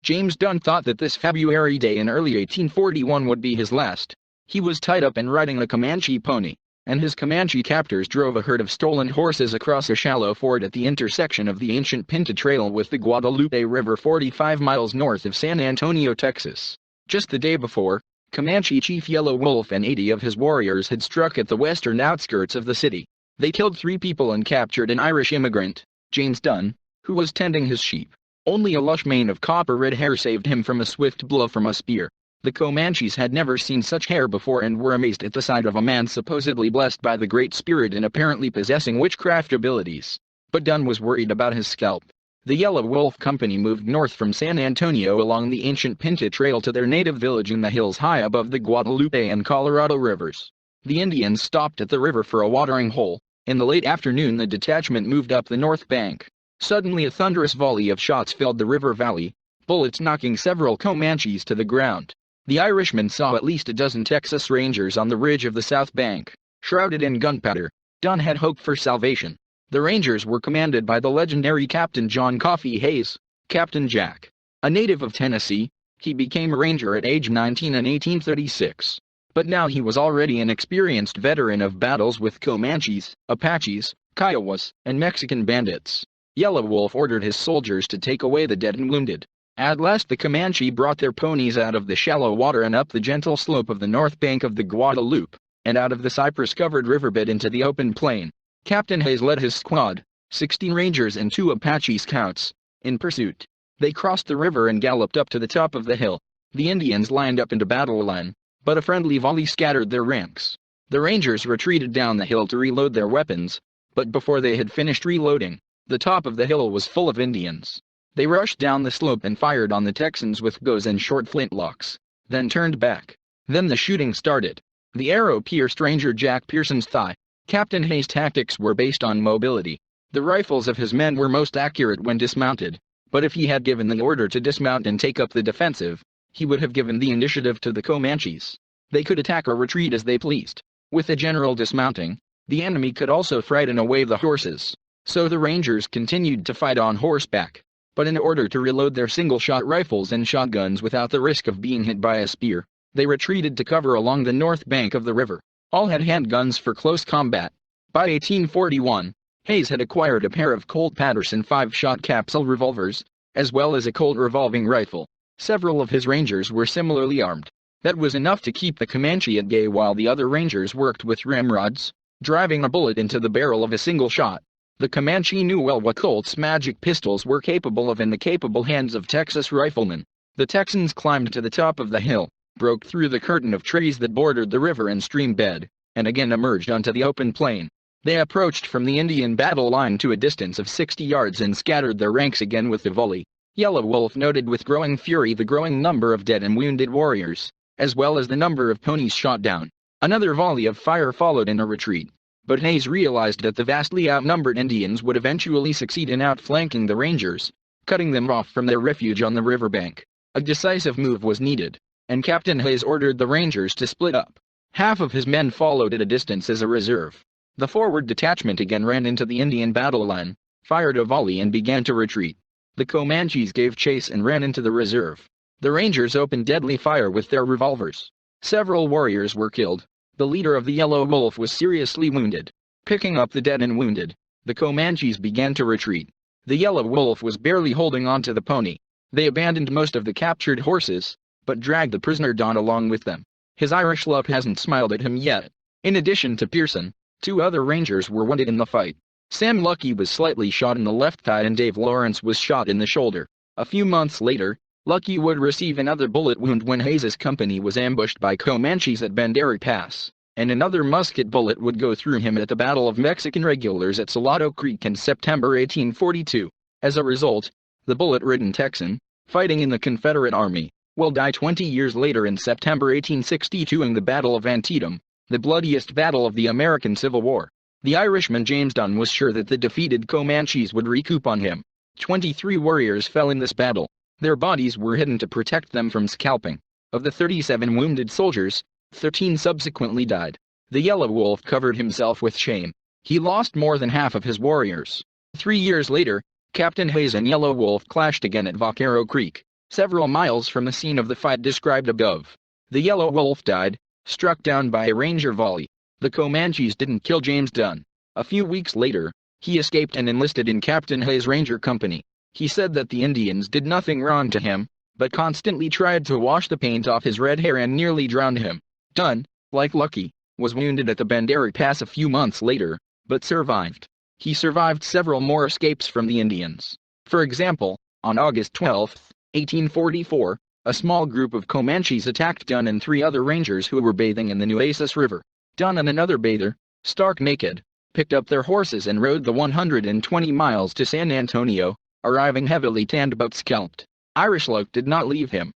James Dunn thought that this February day in early 1841 would be his last. He was tied up and riding a Comanche pony, and his Comanche captors drove a herd of stolen horses across a shallow ford at the intersection of the ancient Pinta Trail with the Guadalupe River 45 miles north of San Antonio, Texas. Just the day before, Comanche chief Yellow Wolf and 80 of his warriors had struck at the western outskirts of the city. They killed 3 people and captured an Irish immigrant, James Dunn, who was tending his sheep. Only a lush mane of copper-red hair saved him from a swift blow from a spear. The Comanches had never seen such hair before and were amazed at the sight of a man supposedly blessed by the Great Spirit and apparently possessing witchcraft abilities. But Dunn was worried about his scalp. The Yellow Wolf Company moved north from San Antonio along the ancient Pinta Trail to their native village in the hills high above the Guadalupe and Colorado rivers. The Indians stopped at the river for a watering hole. In the late afternoon the detachment moved up the north bank. Suddenly a thunderous volley of shots filled the river valley, bullets knocking several Comanches to the ground. The Irishmen saw at least a dozen Texas Rangers on the ridge of the south bank, shrouded in gunpowder. Dunn had hoped for salvation. The Rangers were commanded by the legendary Captain John Coffee Hayes, Captain Jack. A native of Tennessee, he became a ranger at age 19 in 1836. But now he was already an experienced veteran of battles with Comanches, Apaches, Kiowas, and Mexican bandits. Yellow Wolf ordered his soldiers to take away the dead and wounded. At last the Comanche brought their ponies out of the shallow water and up the gentle slope of the north bank of the Guadalupe, and out of the cypress-covered riverbed into the open plain. Captain Hayes led his squad, 16 Rangers and 2 Apache scouts, in pursuit. They crossed the river and galloped up to the top of the hill. The Indians lined up into battle line, but a friendly volley scattered their ranks. The Rangers retreated down the hill to reload their weapons, but before they had finished reloading, the top of the hill was full of Indians. They rushed down the slope and fired on the Texans with bows and short flintlocks, then turned back. Then the shooting started. The arrow pierced Ranger Jack Pearson's thigh. Captain Hayes' tactics were based on mobility. The rifles of his men were most accurate when dismounted, but if he had given the order to dismount and take up the defensive, he would have given the initiative to the Comanches. They could attack or retreat as they pleased. With the general dismounting, the enemy could also frighten away the horses. So the Rangers continued to fight on horseback. But in order to reload their single-shot rifles and shotguns without the risk of being hit by a spear, they retreated to cover along the north bank of the river. All had handguns for close combat. By 1841, Hayes had acquired a pair of Colt Patterson 5-shot capsule revolvers, as well as a Colt revolving rifle. Several of his Rangers were similarly armed. That was enough to keep the Comanche at bay while the other Rangers worked with ramrods, driving a bullet into the barrel of a single shot. The Comanche knew well what Colt's magic pistols were capable of in the capable hands of Texas riflemen. The Texans climbed to the top of the hill, broke through the curtain of trees that bordered the river and stream bed, and again emerged onto the open plain. They approached from the Indian battle line to a distance of 60 yards and scattered their ranks again with the volley. Yellow Wolf noted with growing fury the growing number of dead and wounded warriors, as well as the number of ponies shot down. Another volley of fire followed in a retreat. But Hayes realized that the vastly outnumbered Indians would eventually succeed in outflanking the Rangers, cutting them off from their refuge on the riverbank. A decisive move was needed, and Captain Hayes ordered the Rangers to split up. Half of his men followed at a distance as a reserve. The forward detachment again ran into the Indian battle line, fired a volley and began to retreat. The Comanches gave chase and ran into the reserve. The Rangers opened deadly fire with their revolvers. Several warriors were killed. The leader of the Yellow Wolf was seriously wounded. Picking up the dead and wounded, the Comanches began to retreat. The Yellow Wolf was barely holding on to the pony. They abandoned most of the captured horses, but dragged the prisoner Don along with them. His Irish luck hasn't smiled at him yet. In addition to Pearson, 2 other Rangers were wounded in the fight. Sam Lucky was slightly shot in the left thigh and Dave Lawrence was shot in the shoulder. A few months later, Lucky would receive another bullet wound when Hayes's company was ambushed by Comanches at Bandera Pass, and another musket bullet would go through him at the Battle of Mexican Regulars at Salado Creek in September 1842. As a result, the bullet-ridden Texan, fighting in the Confederate Army, will die 20 years later in September 1862 in the Battle of Antietam, the bloodiest battle of the American Civil War. The Irishman James Dunn was sure that the defeated Comanches would recoup on him. 23 warriors fell in this battle. Their bodies were hidden to protect them from scalping. Of the 37 wounded soldiers, 13 subsequently died. The Yellow Wolf covered himself with shame. He lost more than half of his warriors. 3 years later, Captain Hayes and Yellow Wolf clashed again at Vaquero Creek. several miles from the scene of the fight described above. The Yellow Wolf died, struck down by a ranger volley. The Comanches didn't kill James Dunn. A few weeks later, he escaped and enlisted in Captain Hay's Ranger Company. He said that the Indians did nothing wrong to him, but constantly tried to wash the paint off his red hair and nearly drowned him. Dunn, like Lucky, was wounded at the Bandera Pass a few months later, but survived. He survived several more escapes from the Indians. For example, on August 12, 1844, a small group of Comanches attacked Dunn and 3 other rangers who were bathing in the Nueces River. Dunn and another bather, stark naked, picked up their horses and rode the 120 miles to San Antonio, arriving heavily tanned but scalped. Irish luck did not leave him.